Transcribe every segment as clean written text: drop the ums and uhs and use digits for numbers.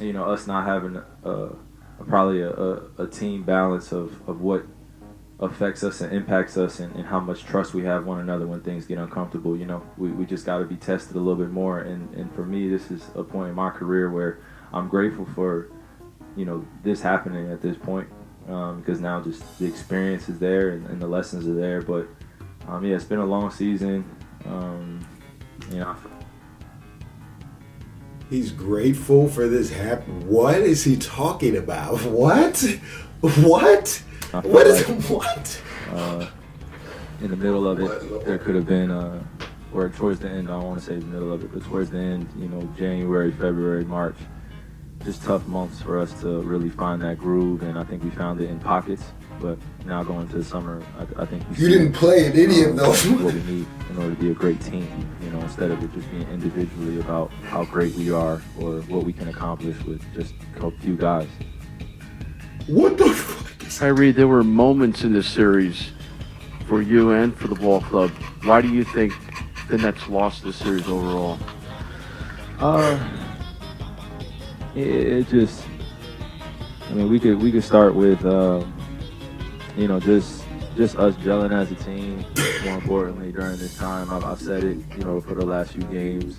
us not having probably a team balance of what affects us and impacts us and how much trust we have one another when things get uncomfortable. We just got to be tested a little bit more. And for me, this is a point in my career where I'm grateful for, this happening at this point because now just the experience is there and the lessons are there. But, it's been a long season. He's grateful for this What is he talking about? What? What? What is what? In the middle of it, there could have been, or towards the end, I don't want to say the middle of it, but towards the end, January, February, March, just tough months for us to really find that groove, and I think we found it in pockets. But now going into the summer, I think you didn't play in any of those. What we need in order to be a great team, instead of it just being individually about how great we are or what we can accomplish with just a few guys. What the fuck? Kyrie, there were moments in this series for you and for the ball club. Why do you think the Nets lost this series overall? It just, we could start with, just us gelling as a team. More importantly, during this time, I've said it, for the last few games,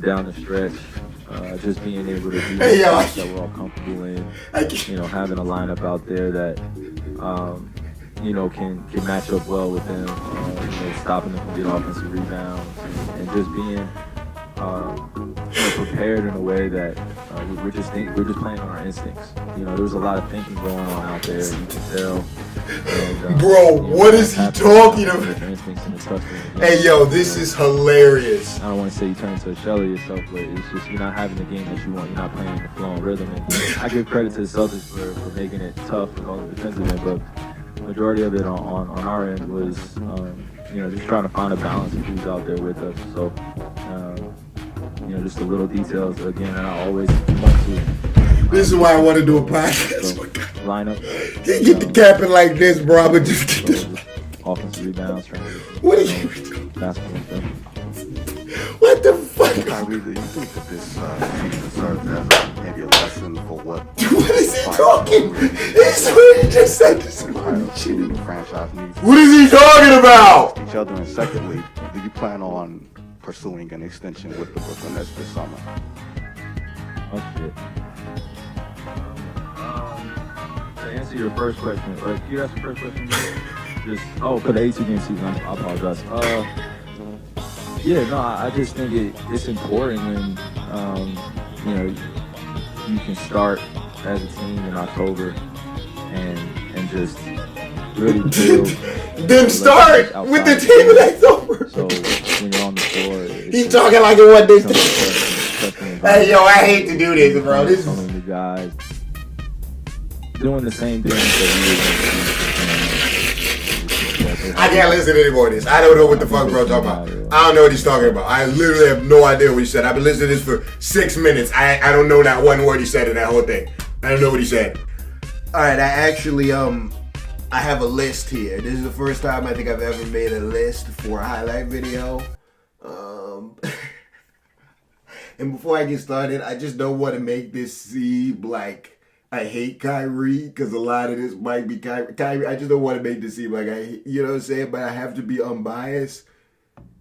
down the stretch, just being able to do that we're all comfortable in. Having a lineup out there that, can match up well with them, stopping them from getting offensive rebounds, and just being prepared in a way that we're just playing on our instincts. There was a lot of thinking going on out there. You can tell. And, bro, what is he talking about? Hey, yo, this is hilarious. I don't want to say you turn into a shell of yourself, but it's just you're not having the game that you want. You're not playing the flow and rhythm. And I give credit to the Celtics for making it tough with all the defensive end, but the majority of it on our end was just trying to find a balance of who's out there with us. So. Just the little details again, and I always want to. This is why I want to do a podcast. Lineup. You get the capping like this, bro. But just get this. Offensive rebounds. What are you doing? Basketball. What the fuck? Kyrie, do you think that this season serves as maybe a lesson for what? What is he talking? He's what he just said. This franchise needs. What is he talking about? Each other, and secondly, do you plan on pursuing an extension with the Brooklyn Nets this summer? Oh shit. To answer your first question, can you ask the first question? For the 82-game season, I apologize. I just think it's important when you can start as a team in October and just really build. Then start with the team in October. So when you're on the floor, he's talking like it wasn't this. Hey, yo, I hate to do this, bro. This is the guys doing the same thing that I can't listen to any more of this. I don't know what the fuck bro talking about. I don't know what he's talking about. I literally have no idea what he said. I've been listening to this for 6 minutes. I don't know that one word he said in that whole thing. I don't know what he said. All right, I actually I have a list here. This is the first time I think I've ever made a list for a highlight video. And before I get started, I just don't want to make this seem like I hate Kyrie, because a lot of this might be Kyrie. I just don't want to make this seem like you know what I'm saying? But I have to be unbiased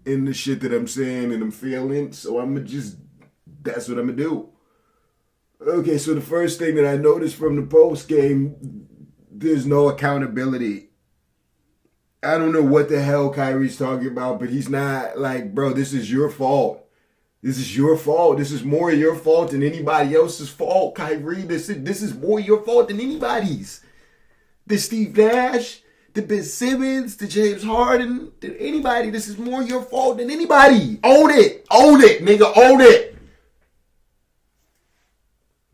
in the shit that I'm saying and I'm feeling. So that's what I'm going to do. Okay, so the first thing that I noticed from the post game, there's no accountability. I don't know what the hell Kyrie's talking about, but he's not like, bro, this is your fault. This is your fault. This is more your fault than anybody else's fault, Kyrie. This is more your fault than anybody's. The Steve Nash, the Ben Simmons, the James Harden, anybody. This is more your fault than anybody. Own it. Own it, nigga. Own it.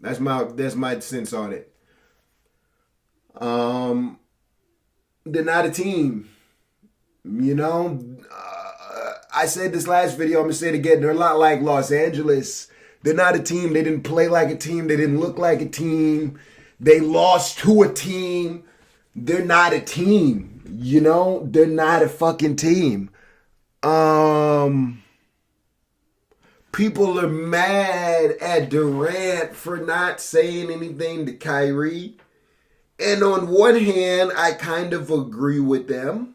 That's my sense on it. They're not a team. I said this last video, I'm going to say it again. They're a lot like Los Angeles. They're not a team. They didn't play like a team. They didn't look like a team. They lost to a team. They're not a team. They're not a fucking team. people are mad at Durant for not saying anything to Kyrie. And on one hand, I kind of agree with them.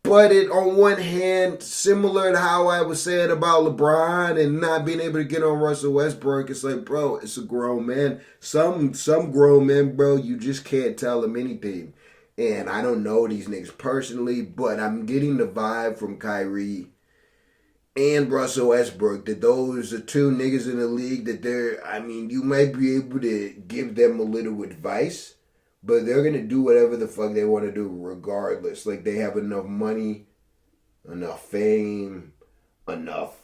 But on one hand, similar to how I was saying about LeBron and not being able to get on Russell Westbrook, it's like, bro, it's a grown man. Some grown men, bro, you just can't tell them anything. And I don't know these niggas personally, but I'm getting the vibe from Kyrie and Russell Westbrook that those are two niggas in the league that you might be able to give them a little advice, but they're going to do whatever the fuck they want to do regardless. Like, they have enough money, enough fame, enough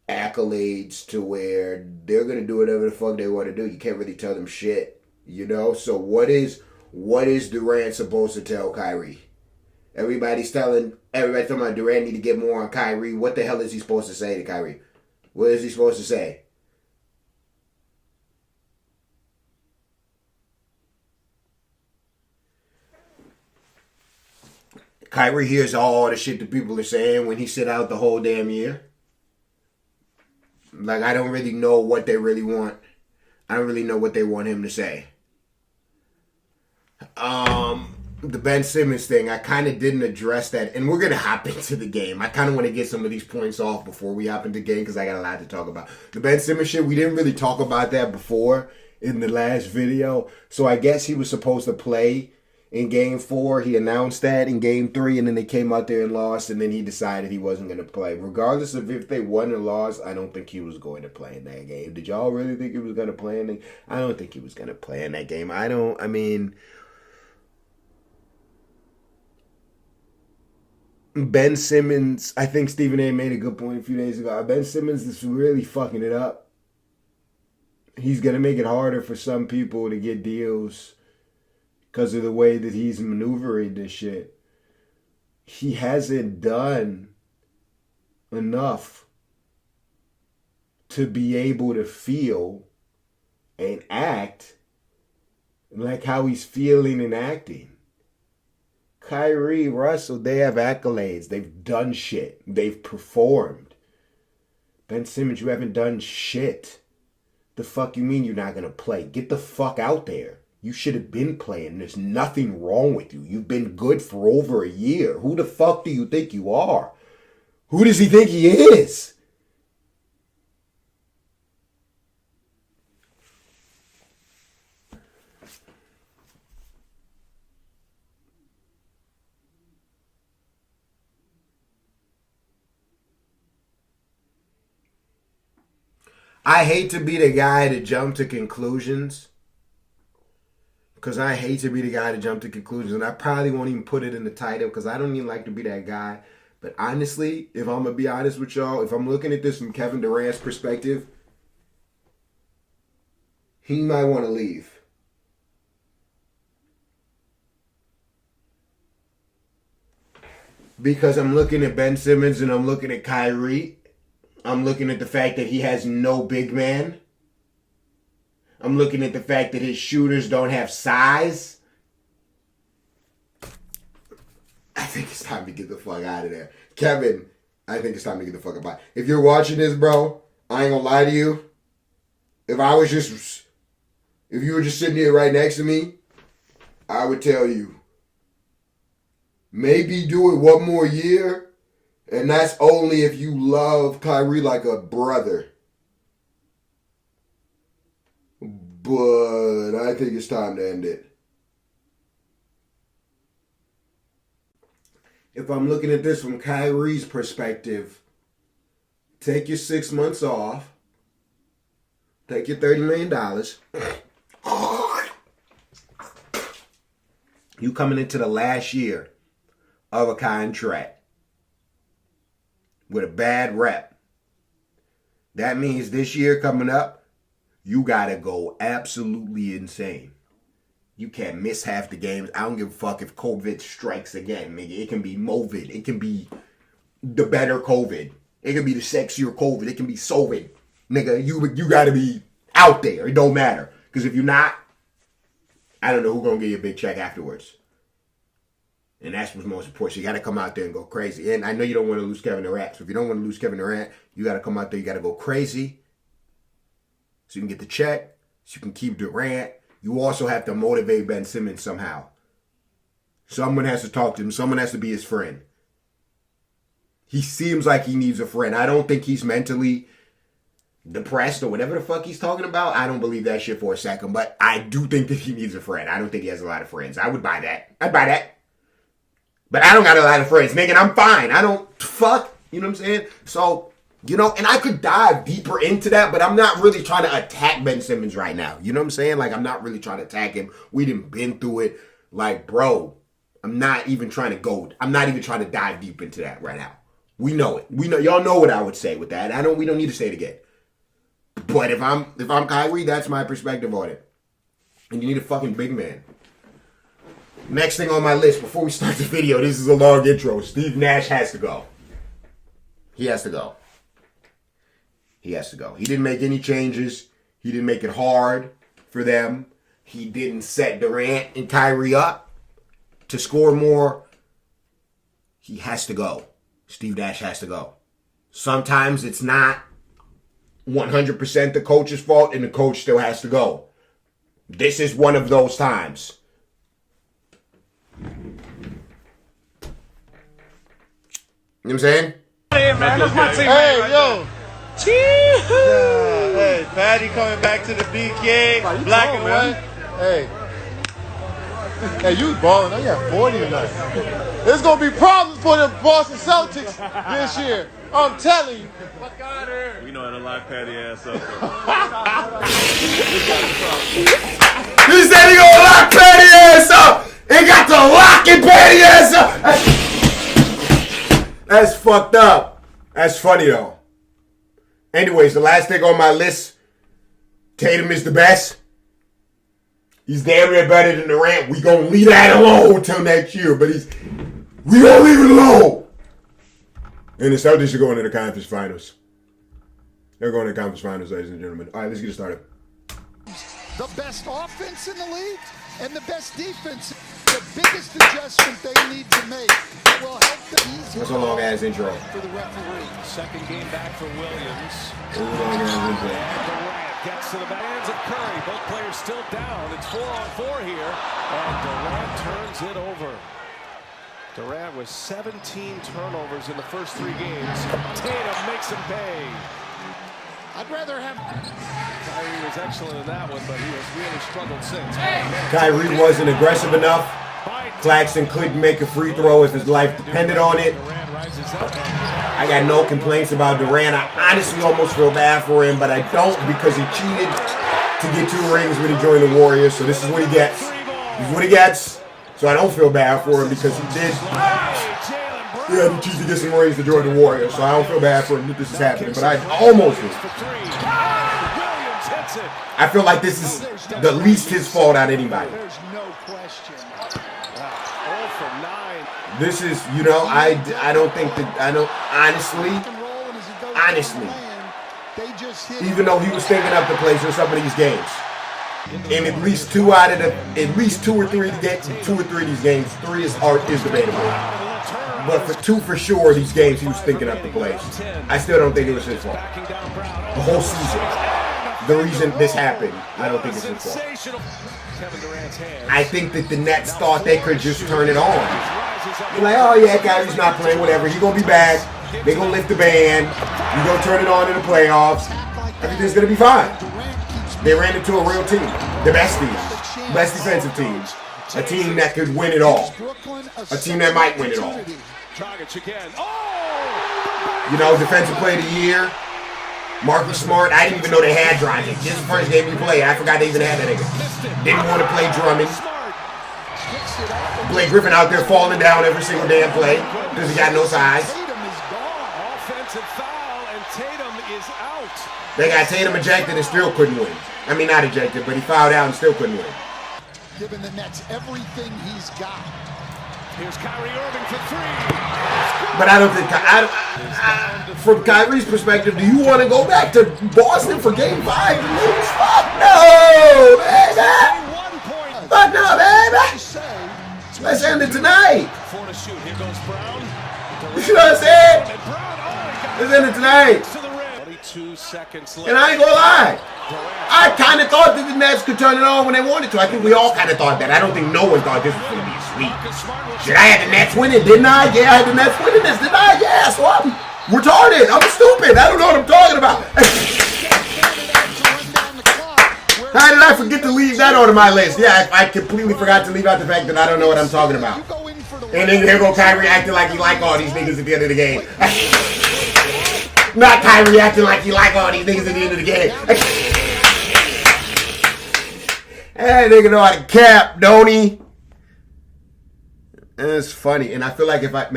accolades to where they're going to do whatever the fuck they want to do. You can't really tell them shit, you know? So what is Durant supposed to tell Kyrie? Everybody's talking about Durant need to get more on Kyrie. What the hell is he supposed to say to Kyrie? What is he supposed to say? Kyrie hears all the shit that people are saying when he sit out the whole damn year. Like, I don't really know what they really want. I don't really know what they want him to say. The Ben Simmons thing, I kind of didn't address that, and we're going to hop into the game. I kind of want to get some of these points off before we hop into the game because I got a lot to talk about. The Ben Simmons shit, we didn't really talk about that before in the last video, so I guess he was supposed to play in Game 4. He announced that in Game 3, and then they came out there and lost, and then he decided he wasn't going to play. Regardless of if they won or lost, I don't think he was going to play in that game. Did y'all really think he was going to play in it? I don't think he was going to play in that game. Ben Simmons, I think Stephen A. made a good point a few days ago. Ben Simmons is really fucking it up. He's going to make it harder for some people to get deals because of the way that he's maneuvering this shit. He hasn't done enough to be able to feel and act like how he's feeling and acting. Kyrie, Russell, they have accolades. They've done shit. They've performed. Ben Simmons, you haven't done shit. The fuck you mean you're not going to play? Get the fuck out there. You should have been playing. There's nothing wrong with you. You've been good for over a year. Who the fuck do you think you are? Who does he think he is? I hate to be the guy to jump to conclusions. Because I hate to be the guy to jump to conclusions. And I probably won't even put it in the title because I don't even like to be that guy. But honestly, if I'm going to be honest with y'all, if I'm looking at this from Kevin Durant's perspective, he might want to leave. Because I'm looking at Ben Simmons and I'm looking at Kyrie. I'm looking at the fact that he has no big man. I'm looking at the fact that his shooters don't have size. I think it's time to get the fuck out of there. Kevin, I think it's time to get the fuck out. If you're watching this, bro, I ain't gonna lie to you. If you were just sitting here right next to me, I would tell you, maybe do it one more year. And that's only if you love Kyrie like a brother. But I think it's time to end it. If I'm looking at this from Kyrie's perspective, take your 6 months off. Take your $30 million. You coming into the last year of a contract with a bad rep. That means this year coming up, you gotta go absolutely insane. You can't miss half the games. I don't give a fuck if COVID strikes again, nigga. It can be Movid. It can be the better COVID. It can be the sexier COVID. It can be Sovid. Nigga, you gotta be out there. It don't matter. Because if you're not, I don't know who's gonna get you a big check afterwards. And that's what's most important. So you got to come out there and go crazy. And I know you don't want to lose Kevin Durant. So if you don't want to lose Kevin Durant, you got to come out there. You got to go crazy so you can get the check, so you can keep Durant. You also have to motivate Ben Simmons somehow. Someone has to talk to him. Someone has to be his friend. He seems like he needs a friend. I don't think he's mentally depressed or whatever the fuck he's talking about. I don't believe that shit for a second. But I do think that he needs a friend. I don't think he has a lot of friends. I would buy that. I'd buy that. But I don't got a lot of friends, nigga, and I'm fine. I don't fuck. You know what I'm saying? So, you know, and I could dive deeper into that, but I'm not really trying to attack Ben Simmons right now. You know what I'm saying? Like, I'm not really trying to attack him. We done been through it. Like, bro, I'm not even trying to dive deep into that right now. We know it. We know, y'all know what I would say with that. We don't need to say it again. But if I'm Kyrie, that's my perspective on it. And you need a fucking big man. Next thing on my list, before we start the video, this is a long intro. Steve Nash has to go. He has to go. He has to go. He didn't make any changes. He didn't make it hard for them. He didn't set Durant and Kyrie up to score more. He has to go. Steve Nash has to go. Sometimes it's not 100% the coach's fault, and the coach still has to go. This is one of those times. You know what I'm saying? Hey, man, that's my team. Hey, right yo. Hey, Patty coming back to the BK. Black and white. Hey. Hey, you balling. I got 40 tonight. There's going to be problems for the Boston Celtics this year. I'm telling you. We know how to lock Patty ass up. He said he gonna lock Patty ass up. He got to lock and Patty ass up. That's fucked up. That's funny though. Anyways, the last thing on my list, Tatum is the best. He's damn near better than Durant. We gonna leave that alone till next year, but we gonna leave it alone. And the Celtics are going to the conference finals. They're going to the conference finals, ladies and gentlemen. All right, let's get it started. The best offense in the league and the best defense. The biggest adjustment they need to make that will help them ease. That's a long ass intro. For the referee. Second game back for Williams. That's a long ass intro. Durant gets to the hands of Curry. Both players still down. It's 4-on-4 here. And Durant turns it over. Durant with 17 turnovers in the first 3 games. Tatum makes him pay. I'd rather have. Kyrie was excellent in that one, but he has really struggled since. Kyrie wasn't aggressive enough. Claxton couldn't make a free throw if his life depended on it. I got no complaints about Durant. I honestly almost feel bad for him, but I don't because he cheated to get 2 rings when he joined the Warriors. So this is what he gets. This is what he gets. So I don't feel bad for him because he did. Yeah, he cheated to get some rings to join the Warriors. So I don't feel bad for him that this is happening, but I almost do. I feel like this is the least his fault out of anybody. There's no question. This is, you know, I don't think that, I don't, honestly, even though he was thinking up the plays in some of these games, in at least 2 or 3 of these games, 3 is debatable. But for 2 for sure, these games he was thinking up the plays. I still don't think it was his fault. The whole season, the reason this happened, I don't think it's his fault. I think that the Nets thought they could just turn it on. They're like, oh yeah, Kyrie's not playing, whatever. He's gonna be back. They're gonna lift the band. We're gonna turn it on in the playoffs. Everything's gonna be fine. They ran into a real team, the best team, best defensive team, a team that could win it all, a team that might win it all. You know, defensive player of the year, Marcus Smart. I didn't even know they had Drummond. This is the first game we played. I forgot they even had that nigga. Didn't want to play Drummond. Blake Griffin out there falling down every single damn play because he got no size. Offensive foul, and Tatum is out. They got Tatum ejected and still couldn't win. I mean, not ejected, but he fouled out and still couldn't win. Giving the Nets everything he's got. Here's Kyrie Irving for 3. But I don't think, from Kyrie's perspective, do you want to go back to Boston for Game 5 and lose? Fuck no, baby. Fuck no, baby. Let's end it tonight. shoot. Here goes Brown. You see what I'm saying? It's in it tonight. 22 seconds left. And I ain't gonna lie. I kind of thought that the Nets could turn it on when they wanted to. I think we all kind of thought that. I don't think no one thought this was going to be sweet. Shit, I had the Nets winning, didn't I? Yeah, I had the Nets winning this, didn't I? Yeah, so I'm retarded. I'm stupid. I don't know what I'm talking about. How did I forget to leave that on my list? Yeah, I completely forgot to leave out the fact that I don't know what I'm talking about. And then here go Kyrie acting like he like all these niggas at the end of the game. Not Kyrie acting like he like all these niggas at the end of the game. That nigga know how to cap, don't he? And it's funny. And I feel like if I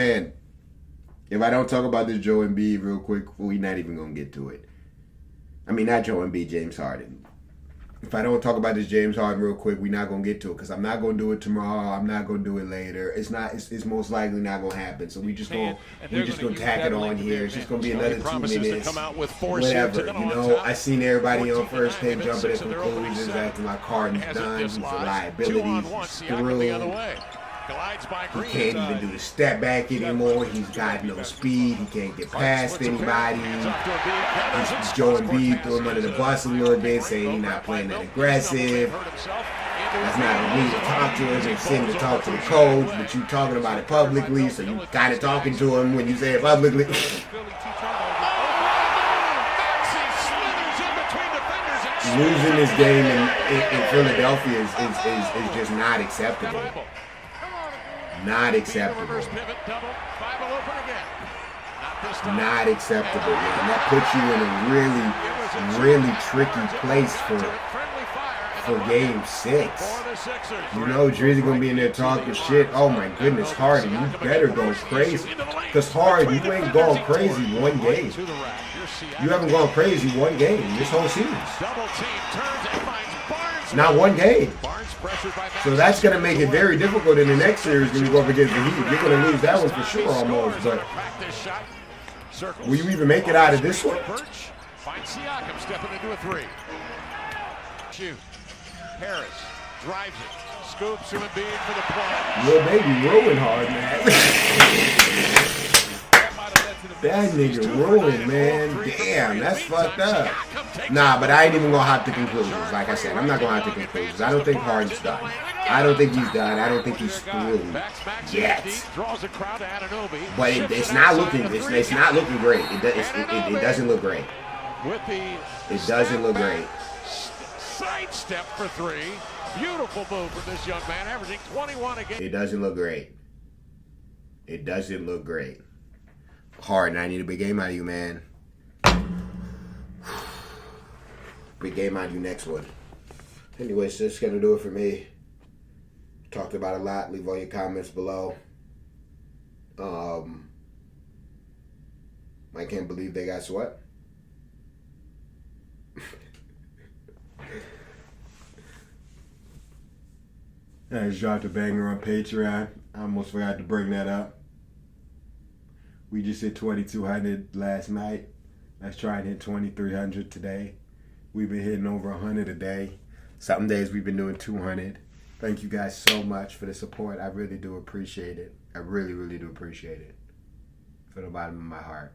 don't talk about this Joe Embiid real quick, we're not even going to get to it. I mean, not Joe Embiid, James Harden. If I don't talk about this James Harden real quick, we're not going to get to it because I'm not going to do it tomorrow. I'm not going to do it later. It's most likely not going to happen. So we just going to tack it on here. It's just going to be another 2 minutes. Whatever. You know, I seen everybody on First Take jumping at conclusions, acting like Harden's done. He's a liability. He's screwed. He can't even do the step back anymore. He's got no speed. He can't get past anybody. Joe Embiid threw him under the bus a little bit, saying he's not playing that aggressive. That's not a way to talk to him. It's him to talk to the coach, but you talking about it publicly, so you kind of talking to him when you say it publicly. Losing this game in Philadelphia is just not acceptable. Not acceptable. Not acceptable, man. That puts you in a really tricky place for Game 6. You know, Drizzy gonna be in there talking shit. Oh my goodness, Harden, you better go crazy. Because Harden, you ain't gone crazy one game. You haven't gone crazy one game this whole series. Not one game. So that's going to make it very difficult in the next series when you go up against the Heat. You're going to lose that one for sure almost. But will you even make it out of this one? Siakam stepping into a three. Shoot. Harris drives it. Scoops him and being for the play. Little baby ruined hard, man. That nigga ruined, man. Damn, that's fucked up. Nah, but I ain't even gonna hop to conclusions. Like I said, I'm not gonna hop to conclusions. I don't think Harden's done. I don't think he's done. I don't think he's through yet. But it's not looking. It's not looking great. It doesn't look great. It doesn't look great. Sidestep for three. Beautiful move from this young man, averaging 21 a game. It doesn't look great. It doesn't look great. Harden, I need a big game out of you, man. Big game out of you next one. Anyways, that's going to do it for me. Talked about a lot. Leave all your comments below. I can't believe they got swept. I just dropped a banger on Patreon. I almost forgot to bring that up. We just hit 2,200 last night. Let's try and hit 2,300 today. We've been hitting over 100 a day. Some days we've been doing 200. Thank you guys so much for the support. I really do appreciate it. I really, really do appreciate it. From the bottom of my heart.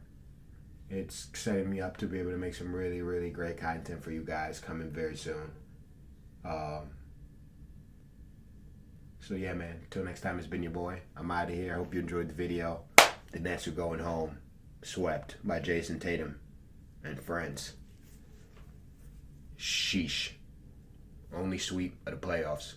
It's setting me up to be able to make some really, really great content for you guys coming very soon. So yeah, man. Until next time, it's been your boy. I'm out of here. I hope you enjoyed the video. The Nets are going home, swept by Jason Tatum and friends. Sheesh. Only sweep of the playoffs.